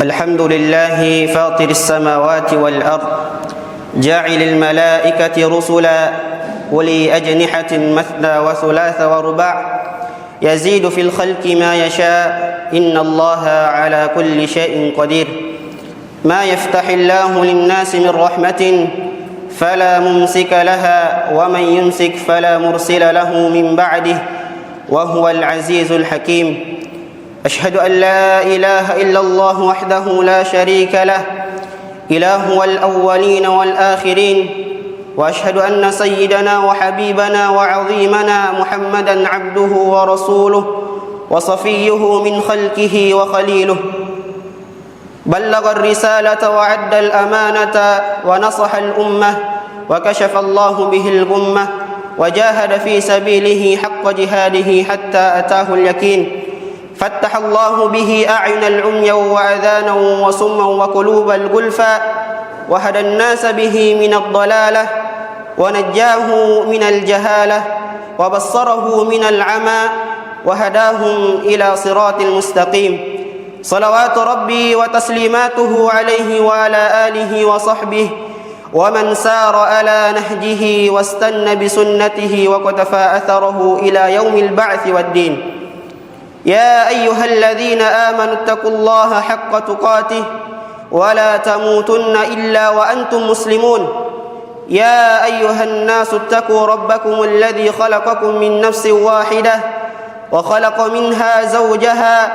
الحمد لله فاطر السماوات والأرض جاعل الملائكة رسلا أولي أجنحة مثنى وثلاث ورباع يزيد في الخلق ما يشاء إن الله على كل شيء قدير ما يفتح الله للناس من رحمة فلا ممسك لها ومن يمسك فلا مرسل له من بعده وهو العزيز الحكيم أشهد أن لا إله إلا الله وحده لا شريك له إله الأولين والآخرين وأشهد أن سيدنا وحبيبنا وعظيمنا محمدا عبده ورسوله وصفيه من خلقه وخليله بلغ الرسالة وأدى الأمانة ونصح الأمة وكشف الله به الغمة وجاهد في سبيله حق جهاده حتى أتاه اليقين فتح الله به أعين العمي وأذانا وصما وقلوب الغلفا وهدى الناس به من الضلالة ونجاه من الجهالة وبصره من العمى وهداهم إلى صراط المستقيم صلوات ربي وتسليماته عليه وعلى آله وصحبه ومن سار على نهجه واستنى بسنته وقتفى أثره إلى يوم البعث والدين يا أيها الذين آمنوا اتقوا الله حق تقاته ولا تموتن إلا وأنتم مسلمون يا أيها الناس اتقوا ربكم الذي خلقكم من نفس واحدة وخلق منها زوجها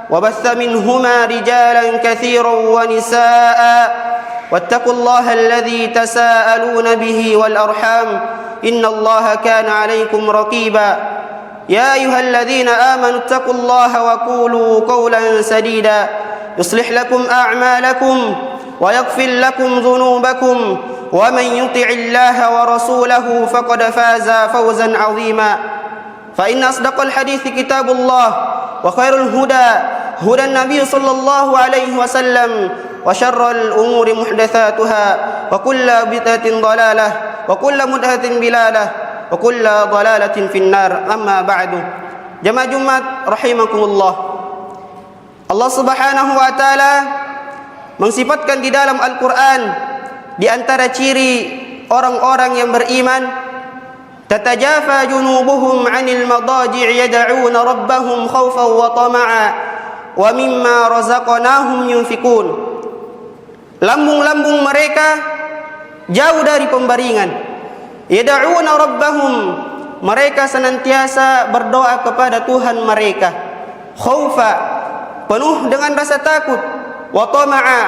وبث منهما رجالا كثيرا ونساء واتقوا الله الذي تساءلون به والأرحام إن الله كان عليكم رقيبا يا أيها الذين آمنوا اتقوا الله وقولوا قولا سديدا يصلح لكم أعمالكم ويغفر لكم ذنوبكم ومن يطع الله ورسوله فقد فاز فوزا عظيما فإن أصدق الحديث كتاب الله وخير الهدى هدى النبي صلى الله عليه وسلم وشر الأمور محدثاتها وكل بدعة ضلالة وكل محدثة ضلالة وكل ضلالة في النار أما بعد jamaah Jumat rahimakumullah. Allah Subhanahu wa taala mensifatkan di dalam Al-Qur'an di antara ciri orang-orang yang beriman tatajafa junubuhum 'anil madaji' yad'una rabbahum khaufan wa tama'a wa mimma razaqnahum yunfikun. Lambung-lambung mereka jauh dari pembaringan. Yad'una rabbahum, mereka senantiasa berdoa kepada Tuhan mereka. Khaufa, penuh dengan rasa takut, wa tama'a,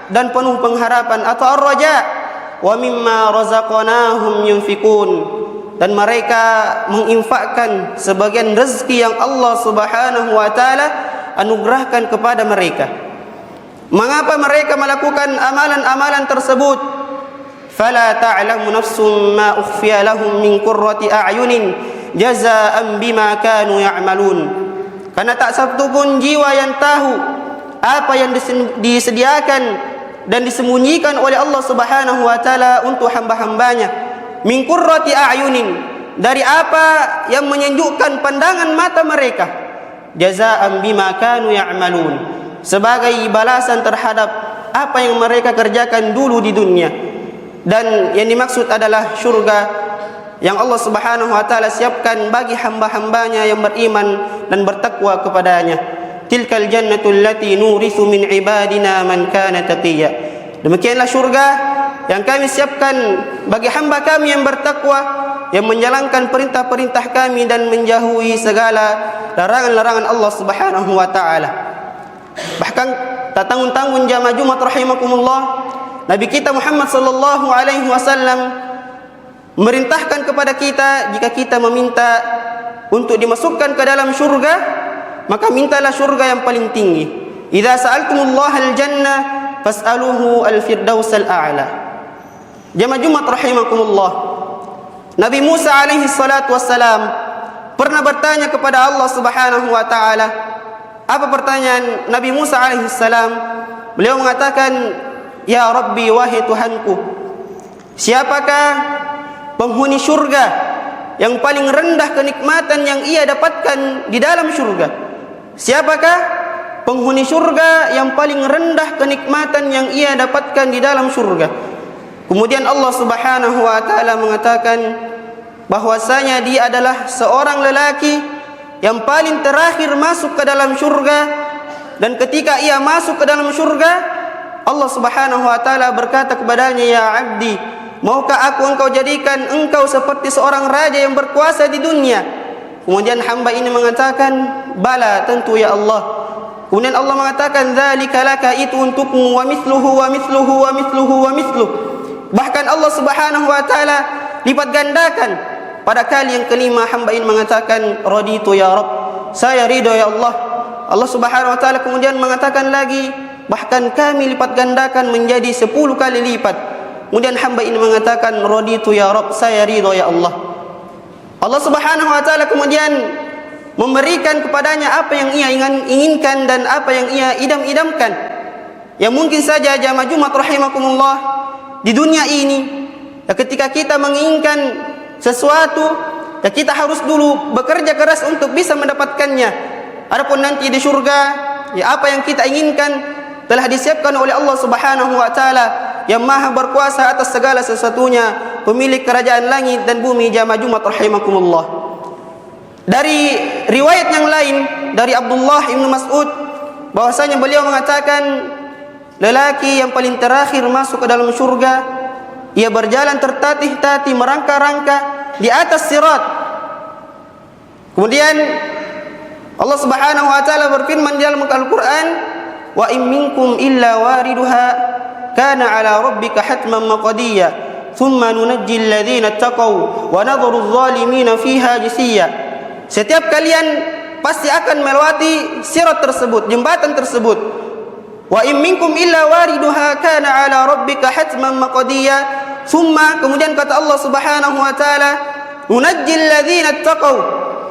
dan penuh pengharapan atau ar-raja, wa mimma razaqnahum yunfikun, dan mereka menginfakkan sebagian rezeki yang Allah Subhanahu wa taala anugerahkan kepada mereka. Mengapa mereka melakukan amalan-amalan tersebut? Fala ta'lamu nafsum ma ukhfiya lahum min qurrati a'yunin jazaa'an bima kanu ya'malun. Karena tak satu pun jiwa yang tahu apa yang disediakan dan disembunyikan oleh Allah Subhanahu wa taala untuk hamba-hambanya. Min qurrati a'yunin, dari apa yang menyejukkan pandangan mata mereka. Jazaa'an bima kanu ya'malun, sebagai balasan terhadap apa yang mereka kerjakan dulu di dunia. Dan yang dimaksud adalah syurga yang Allah Subhanahu wa taala siapkan bagi hamba-hambanya yang beriman dan bertakwa kepadanya. Tilkal jannatul lati nurithu min ibadina man kana taqiyya. Demikianlah syurga yang kami siapkan bagi hamba kami yang bertakwa, yang menjalankan perintah-perintah kami dan menjauhi segala larangan-larangan Allah Subhanahu wa taala. Bahkan tak tanggung-tanggung jamaah Jumat rahimakumullah, Nabi kita Muhammad sallallahu alaihi wasallam merintahkan kepada kita, jika kita meminta untuk dimasukkan ke dalam syurga, maka mintalah syurga yang paling tinggi. Idza sa'altumullaha al-jannah fas'aluhu al-firdaus al-a'la. Jamaah Jumat rahimakumullah, Nabi Musa alaihi salatu wassalam pernah bertanya kepada Allah Subhanahu wa taala. Apa pertanyaan Nabi Musa alaihi salam? Beliau mengatakan, "Ya Rabbi, wahai Tuhanku, siapakah penghuni syurga yang paling rendah kenikmatan yang ia dapatkan di dalam syurga? Siapakah penghuni syurga yang paling rendah kenikmatan yang ia dapatkan di dalam syurga. Kemudian Allah Subhanahu wa taala mengatakan bahwasanya dia adalah seorang lelaki yang paling terakhir masuk ke dalam syurga, dan ketika ia masuk ke dalam syurga, Allah Subhanahu wa taala berkata kepadanya, "Ya 'abdi, maukah engkau jadikan engkau seperti seorang raja yang berkuasa di dunia?" Kemudian hamba ini mengatakan, "Bala, tentu ya Allah." Kemudian Allah mengatakan, "Dzalika laka, itu untukmu, wa mithluhu wa mithluhu wa mithluhu wa mithluhu." Bahkan Allah Subhanahu wa taala lipat gandakan. Pada kali yang kelima hamba ini mengatakan, "Raditu ya Rabb." Saya ridho ya Allah. Allah Subhanahu wa taala kemudian mengatakan lagi, bahkan kami lipat gandakan menjadi 10 kali lipat. Kemudian hamba ini mengatakan, "Raditu ya Rabb." Saya ridho ya Allah. Allah Subhanahu wa taala kemudian memberikan kepadanya apa yang ia inginkan dan apa yang ia idam-idamkan. Yang mungkin saja jamaah Jumat rahimakumullah, di dunia ini ya, ketika kita menginginkan sesuatu ya, kita harus dulu bekerja keras untuk bisa mendapatkannya. Adapun nanti di surga ya, apa yang kita inginkan telah disiapkan oleh Allah Subhanahu wa taala yang maha berkuasa atas segala sesuatunya, pemilik kerajaan langit dan bumi. Jamaah Jumat rahimakumullah, dari riwayat yang lain dari Abdullah bin Mas'ud bahwasanya beliau mengatakan, lelaki yang paling terakhir masuk ke dalam surga, ia berjalan tertatih-tatih merangka-rangka di atas sirat. Kemudian Allah Subhanahu wa taala berfirman di dalam Al-Qur'an, "Wa in minkum illa wariduha kana 'ala rabbika hatman maqdiyya thumma nunajjil ladzina taqaw wa nadharu adh-dhalimina fiha jisiyya." Setiap kalian pasti akan melewati sirat tersebut, jembatan tersebut. Wa in minkum illa wariduha kana 'ala rabbika hatman maqdiyya. Thumma, kemudian kata Allah Subhanahu wa taala, "Nunajjil ladzina taqaw."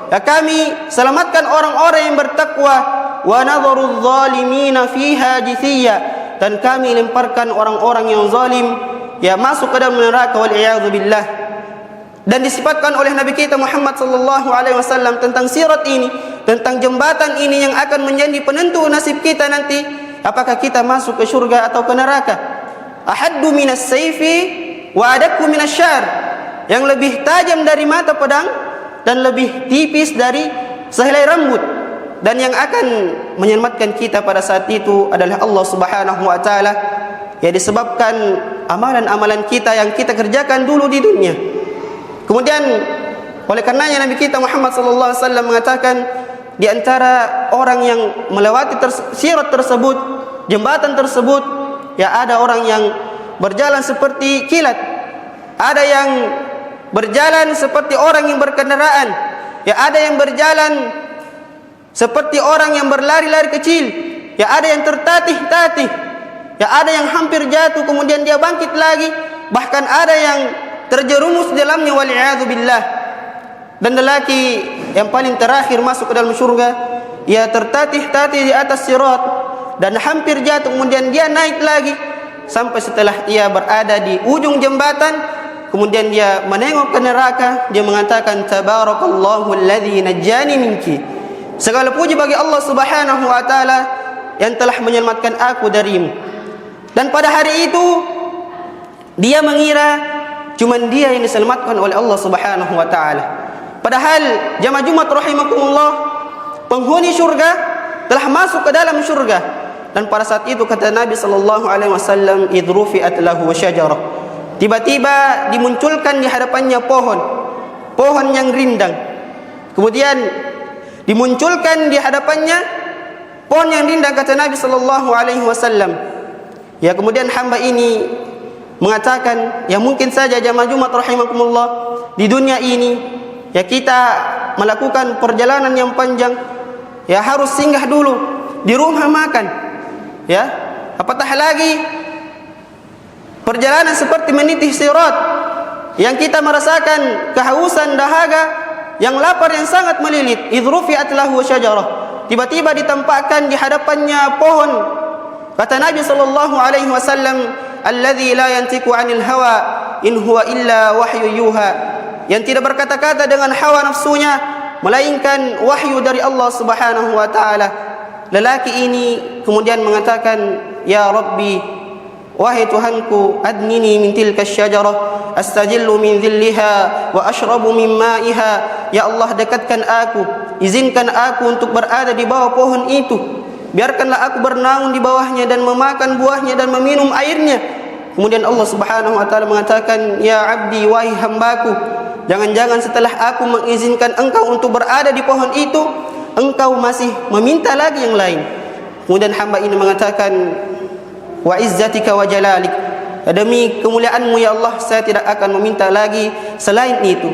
Ya, kami selamatkan orang-orang yang bertakwa, wa nadharu adh-dhalimina fiha jithiya, dan kami lemparkan orang-orang yang zalim ya masuk ke dalam neraka, wal a'yadzu billah. Dan disifatkan oleh Nabi kita Muhammad sallallahu alaihi wasallam tentang sirat ini, tentang jembatan ini yang akan menjadi penentu nasib kita nanti, apakah kita masuk ke surga atau ke neraka. Ahaddu minas sayfi wa adakku minas syar, yang lebih tajam dari mata pedang dan lebih tipis dari sehelai rambut, dan yang akan menyelamatkan kita pada saat itu adalah Allah Subhanahu wa taala, ya disebabkan amalan-amalan kita yang kita kerjakan dulu di dunia. Kemudian oleh karenanya Nabi kita Muhammad sallallahu alaihi wasallam mengatakan, di antara orang yang melewati sirat tersebut, jembatan tersebut, ya ada orang yang berjalan seperti kilat, ada yang berjalan seperti orang yang berkendaraan, ya ada yang berjalan seperti orang yang berlari-lari kecil, ya ada yang tertatih-tatih, ya ada yang hampir jatuh kemudian dia bangkit lagi, bahkan ada yang terjerumus di dalamnya, wal a'yadzu billah. Dan lelaki yang paling terakhir masuk ke dalam surga, ia tertatih-tatih di atas sirat dan hampir jatuh, kemudian dia naik lagi sampai setelah ia berada di ujung jembatan. Kemudian dia menengok ke neraka, dia mengatakan, "Tabarakallahu alladzi najjani minki." Segala puji bagi Allah Subhanahu wa taala yang telah menyelamatkan aku darimu. Dan pada hari itu dia mengira cuma dia yang diselamatkan oleh Allah Subhanahu wa taala. Padahal jamaah Jumat rahimakumullah, penghuni surga telah masuk ke dalam surga. Dan pada saat itu kata Nabi sallallahu alaihi wasallam, "Idrufi'at lahu syajarah." Tiba-tiba dimunculkan di hadapannya pohon yang rindang. Kemudian dimunculkan di hadapannya pohon yang rindang, kata Nabi sallallahu alaihi wasallam. Ya, kemudian hamba ini mengatakan, ya mungkin saja jamaah Jumat rahimakumullah, di dunia ini ya kita melakukan perjalanan yang panjang, ya harus singgah dulu di rumah makan, ya apatah lagi perjalanan seperti meniti sirat yang kita merasakan kehausan, dahaga, yang lapar yang sangat melilit. Idrufi'at lahu syajarah, tiba-tiba ditampakkan di hadapannya pohon. Kata Nabi sallallahu alaihi wasallam, "Alladzi la yantiqu 'anil hawa in huwa illa wahyu yuha." Yang tidak berkata-kata dengan hawa nafsunya, melainkan wahyu dari Allah Subhanahu wa taala. lelaki ini kemudian mengatakan, "Ya Rabbi, wahai Tuhanku, adnini min tilka syajarah astajillu min dhilliha wa ashrabu min ma'iha." Ya Allah, dekatkan aku, izinkan aku untuk berada di bawah pohon itu. Biarkanlah aku bernaung di bawahnya dan memakan buahnya dan meminum airnya. Kemudian Allah Subhanahu wa taala mengatakan, "Ya abdi, wahai hambaku, jangan-jangan setelah aku mengizinkan engkau untuk berada di pohon itu, engkau masih meminta lagi yang lain." Kemudian hamba ini mengatakan, "Wa izzatika wa jalalik, demi kemuliaanmu ya Allah, saya tidak akan meminta lagi selain itu."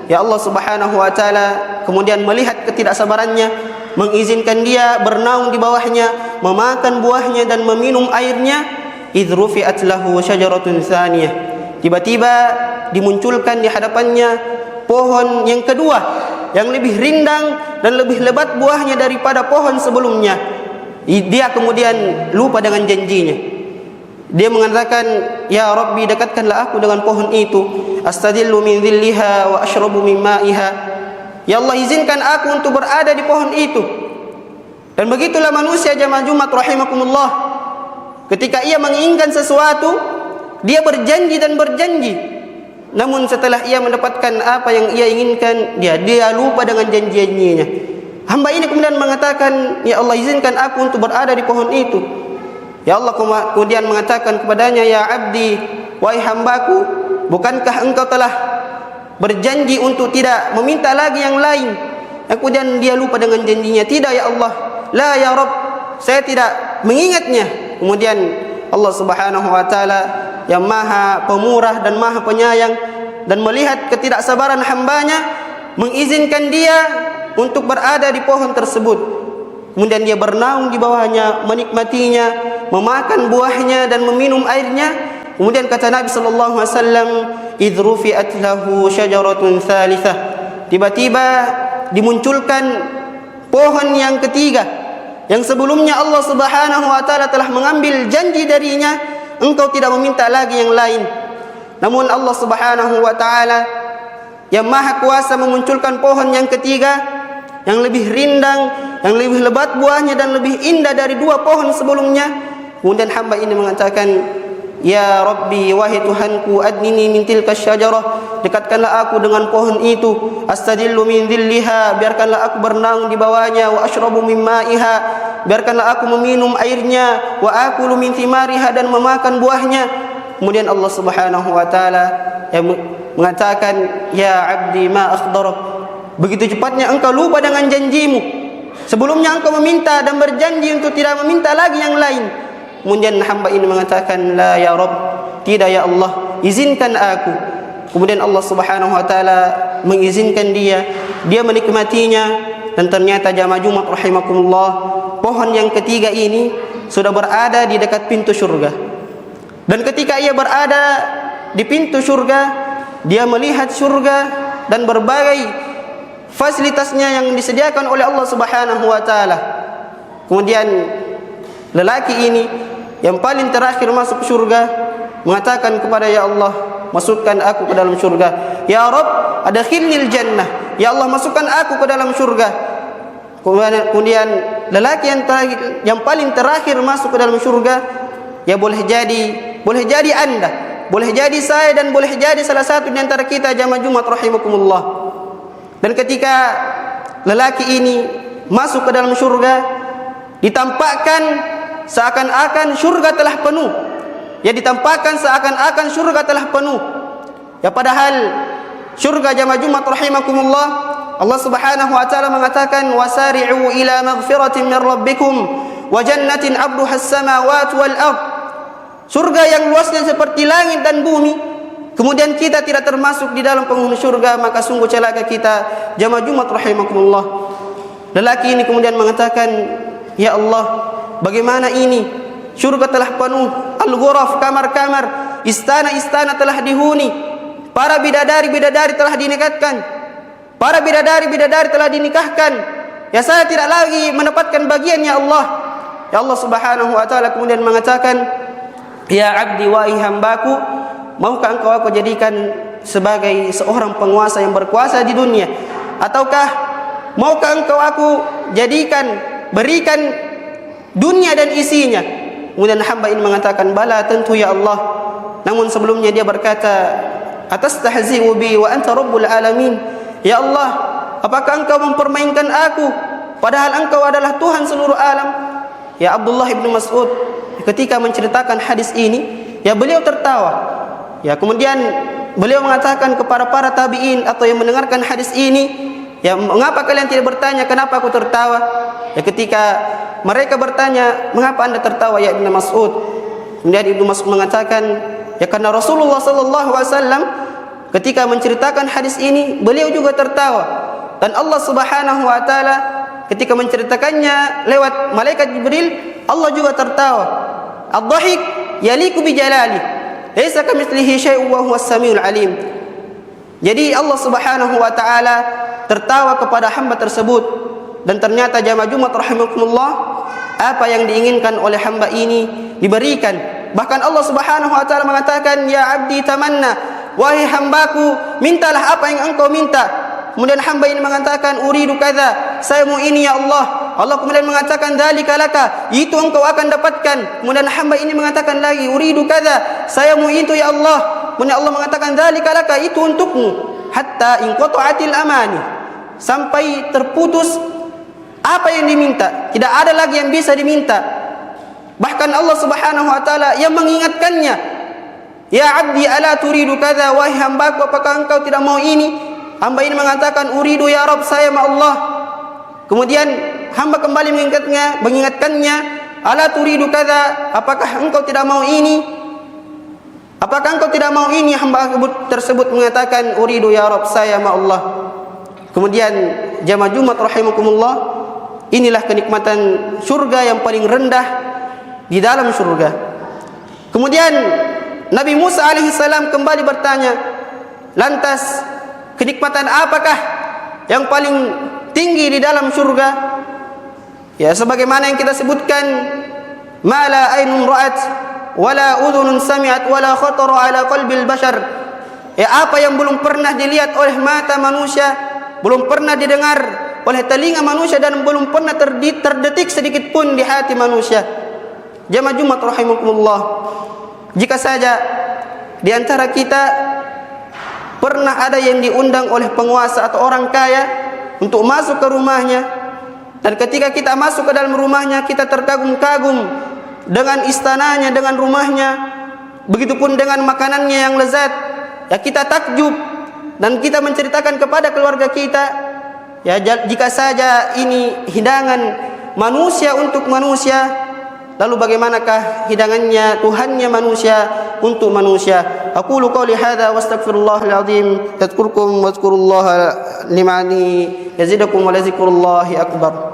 Ya Allah Subhanahu wa taala kemudian melihat ketidaksabarannya, mengizinkan dia bernaung di bawahnya, memakan buahnya dan meminum airnya. Idh rufi'at lahu syajaratun tsaniyah, tiba-tiba dimunculkan di hadapannya pohon yang kedua yang lebih rindang dan lebih lebat buahnya daripada pohon sebelumnya. Dia kemudian lupa dengan janjinya. Dia mengatakan, "Ya Rabbi, dekatkanlah aku dengan pohon itu. Astadillu min dhilliha wa ashrabu min ma'iha." Ya Allah, izinkan aku untuk berada di pohon itu. Dan begitulah manusia jamaah Jumat rahimakumullah. Ketika ia menginginkan sesuatu, dia berjanji dan berjanji. Namun setelah ia mendapatkan apa yang ia inginkan, dia lupa dengan janji-janjinya. Hamba ini kemudian mengatakan, "Ya Allah, izinkan aku untuk berada di pohon itu." Ya Allah kemudian mengatakan kepadanya, "Ya abdi, wahai hambaku, bukankah engkau telah berjanji untuk tidak meminta lagi yang lain?" Kemudian dia lupa dengan janjinya. "Tidak ya Allah, la ya Rabb, saya tidak mengingatnya." Kemudian Allah Subhanahu wa taala yang Maha Pemurah dan Maha Penyayang dan melihat ketidaksabaran hambanya, mengizinkan dia untuk berada di pohon tersebut. Kemudian dia bernaung di bawahnya, menikmatinya, memakan buahnya dan meminum airnya. Kemudian kata Nabi sallallahu alaihi wasallam, "Idh rufi'at lahu syajaratun tsalitsah." Tiba-tiba dimunculkan pohon yang ketiga, yang sebelumnya Allah Subhanahu wa taala telah mengambil janji darinya, engkau tidak meminta lagi yang lain. Namun Allah Subhanahu wa taala yang Maha Kuasa memunculkan pohon yang ketiga yang lebih rindang, yang lebih lebat buahnya dan lebih indah dari dua pohon sebelumnya. Kemudian hamba ini mengatakan, "Ya Rabbi, wahai Tuhanku, adnini min tilka syajarah, dekatkanlah aku dengan pohon itu. Astadillu min dhilliha, biarkanlah aku bernaung di bawahnya. Wa ashrabu min ma'iha, biarkanlah aku meminum airnya. Wa akulu min thimariha, dan memakan buahnya." Kemudian Allah Subhanahu wa taala yang mengatakan, "Ya abdi, ma akhdarak, begitu cepatnya engkau lupa dengan janjimu. Sebelumnya engkau meminta dan berjanji untuk tidak meminta lagi yang lain." Kemudian hamba ini mengatakan, "La ya Rabb, tidak ya Allah, izinkan aku." Kemudian Allah Subhanahu wa taala mengizinkan dia menikmatinya. Dan ternyata jamaah Jumat rahimakumullah, pohon yang ketiga ini sudah berada di dekat pintu surga. Dan ketika ia berada di pintu surga, dia melihat surga dan berbagai fasilitasnya yang disediakan oleh Allah Subhanahu wa taala. Kemudian lelaki ini yang paling terakhir masuk surga mengatakan kepada ya Allah, masukkan aku ke dalam surga. Ya Rabb, adkhilnil jannah. Ya Allah, masukkan aku ke dalam surga. Kemudian lelaki yang paling terakhir masuk ke dalam surga, ya boleh jadi anda, boleh jadi saya, dan boleh jadi salah satu di antara kita jamaah Jumat rahimakumullah. Dan ketika lelaki ini masuk ke dalam surga, ditampakkan seakan-akan surga telah penuh. Ya, ditampakkan seakan-akan surga telah penuh. Ya, padahal surga jamaah Jumat rahimakumullah, Allah Subhanahu wa taala mengatakan, "Wasari'u ila maghfiratin min rabbikum wa jannatin 'abduha as-samawati wal ard." Surga yang luasnya seperti langit dan bumi. Kemudian kita tidak termasuk di dalam penghuni surga, maka sungguh celaka kita jamaah Jumat rahimakumullah. Lelaki ini kemudian mengatakan, "Ya Allah, bagaimana ini? Surga telah penuh, al-ghuraf, kamar-kamar, istana-istana telah dihuni, para bidadari-bidadari telah dinikahkan, para bidadari-bidadari telah dinikahkan. Ya, saya tidak lagi mendapatkan bagian, ya Allah." Ya Allah Subhanahu wa taala kemudian mengatakan, "Ya abdi, wahai hambaku, maukah engkau aku jadikan sebagai seorang penguasa yang berkuasa di dunia? Ataukah maukah engkau aku berikan dunia dan isinya. Kemudian hamba ini mengatakan, bala tentu ya Allah. Namun sebelumnya dia berkata, atastahzi'u bi wa anta rabbul alamin. Ya Allah, apakah engkau mempermainkan aku padahal engkau adalah Tuhan seluruh alam? Ya Abdullah ibn Mas'ud ketika menceritakan hadis ini, ya beliau tertawa. Ya kemudian beliau mengatakan kepada para tabi'in atau yang mendengarkan hadis ini, ya mengapa kalian tidak bertanya kenapa aku tertawa? Ya ketika mereka bertanya, mengapa anda tertawa ya Ibn Mas'ud? Kemudian Ibn Mas'ud mengatakan, ya karena Rasulullah sallallahu alaihi wasallam ketika menceritakan hadis ini, beliau juga tertawa. Dan Allah Subhanahu wa taala ketika menceritakannya lewat malaikat Jibril, Allah juga tertawa. Ad-dhahik yaliku bi jalali, laisa kamitslihi syai'un wa huwas samiul alim. Jadi Allah Subhanahu wa taala tertawa kepada hamba tersebut. Dan ternyata jamaah Jumat rahimakumullah, apa yang diinginkan oleh hamba ini diberikan. Bahkan Allah Subhanahu wa taala mengatakan, ya abdi tamanna, wahai hambaku, mintalah apa yang engkau minta. Kemudian hamba ini mengatakan, uridu kadza, saya mau ini ya Allah. Allah kemudian mengatakan, dzalika laka, itu engkau akan dapatkan. Kemudian hamba ini mengatakan lagi, uridu kadza, saya mau itu ya Allah. Kemudian Allah mengatakan, dzalika laka, itu untukmu. Hatta in qata'atil amani, sampai terputus apa yang diminta, tidak ada lagi yang bisa diminta. Bahkan Allah Subhanahu wa taala yang mengingatkannya, ya abdi ala turidu kadza, wahai hambaku, apakah engkau tidak mau ini? Hamba ini mengatakan, uridu ya Rabb, saya ma Allah. Kemudian hamba kembali mengingatkannya, ala turidu kadza, apakah engkau tidak mau ini? Apakah engkau tidak mau ini? Hamba tersebut mengatakan, uridu ya Rabb, saya ma Allah. Kemudian jamaah Jumat rahimakumullah, inilah kenikmatan surga yang paling rendah di dalam surga. Kemudian Nabi Musa alaihissalam kembali bertanya, lantas kenikmatan apakah yang paling tinggi di dalam surga? Ya sebagaimana yang kita sebutkan, ma la ainun ra'at wala udhunun sami'at wala khatara ala qalbil bashar. Ya apa yang belum pernah dilihat oleh mata manusia, belum pernah didengar oleh telinga manusia, dan belum pernah terdetik sedikit pun di hati manusia. Jamaah Jumat rahimakumullah, jika saja di antara kita pernah ada yang diundang oleh penguasa atau orang kaya untuk masuk ke rumahnya, dan ketika kita masuk ke dalam rumahnya, kita terkagum-kagum dengan istananya, dengan rumahnya, begitupun dengan makanannya yang lezat, ya kita takjub dan kita menceritakan kepada keluarga kita, ya jika saja ini hidangan manusia untuk manusia, lalu bagaimanakah hidangannya Tuhannya manusia untuk manusia? Aqulu qawli hadza wa astaghfirullahal azim, tadhkurukum wa dhkurullaha limani yazidukum wa lazikrullahi akbar.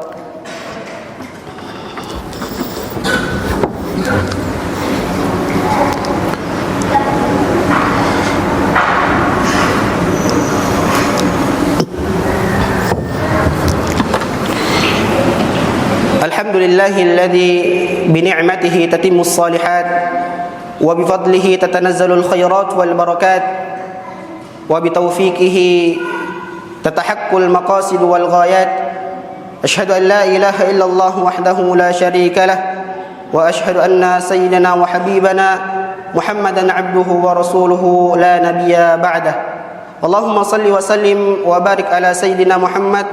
Alhamdulillahi alladhi bini'matihi tatimmus salihat wa bifadlihi tatanazzalul khairat wal barakat wa bitaufiqihi tatahaqqul maqasid wal ghayat. Ashhadu an la ilaha illallah wahdahu la syarika lah wa ashhadu anna sayyidana wa habibana Muhammadan abduhu wa rasuluhu la nabiyya ba'dah. Allahumma salli wa sallim wa barik ala sayyidina Muhammad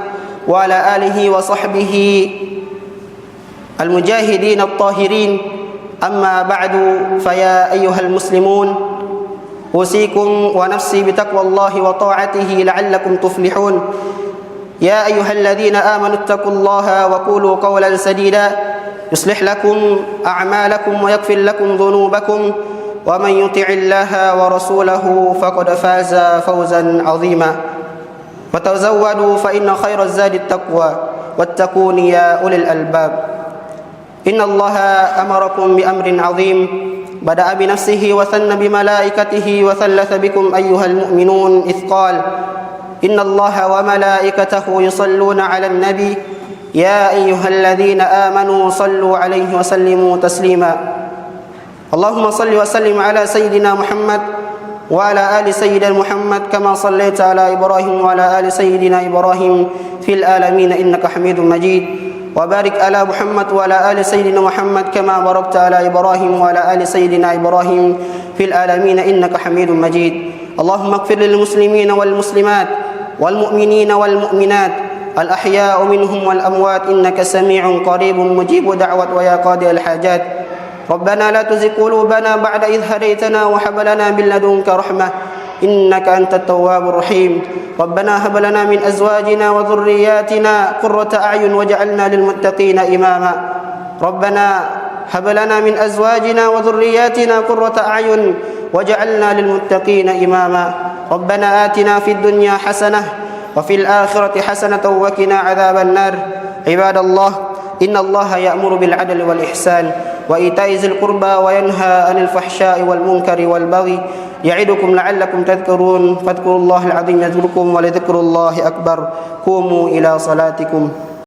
wa ala alihi wa sahbihi المجاهدين الطاهرين. أما بعد فيا أيها المسلمون أوصيكم ونفسي بتقوى الله وطاعته لعلكم تفلحون. يا أيها الذين آمنوا اتقوا الله وقولوا قولا سديدا يصلح لكم أعمالكم ويغفر لكم ذنوبكم ومن يطع الله ورسوله فقد فاز فوزا عظيما. وتزودوا فإن خير الزاد التقوى واتقون يا أولي الألباب. إن الله أمركم بأمر عظيم بدأ بنفسه وثنى بملائكته وثلث بكم أيها المؤمنون إذ قال إن الله وملائكته يصلون على النبي يا أيها الذين آمنوا صلوا عليه وسلموا تسليما. اللهم صل وسلم على سيدنا محمد وعلى آل سيدنا محمد كما صليت على إبراهيم وعلى آل سيدنا إبراهيم في العالمين إنك حميد مجيد. وبارك على محمد وعلى آل سيدنا محمد كما باركت على إبراهيم وعلى آل سيدنا إبراهيم في العالمين إنك حميد مجيد. اللهم اغفر للمسلمين والمسلمات والمؤمنين والمؤمنات الأحياء منهم والأموات إنك سميع قريب مجيب دعوة ويا قاضي الحاجات. ربنا لا تزغ قلوبنا بعد إذ هديتنا وهب لنا من لدنك رحمة إنك أنت التواب الرحيم. ربنا هب لنا من أزواجنا وذرياتنا قرة أعين واجعلنا للمتقين إماما. ربنا هب لنا من أزواجنا وذرياتنا قرة أعين واجعلنا للمتقين إماما. ربنا آتنا في الدنيا حسنة وفي الآخرة حسنة وقنا عذاب النار. عباد الله إن الله يأمر بالعدل والإحسان وإيتاء ذي القربى وينهى عن الفحشاء والمنكر والبغي يعظكم لعلكم تذكرون. فاذكروا الله العظيم يذكركم ولذكر الله أكبر. قوموا إلى صلاتكم.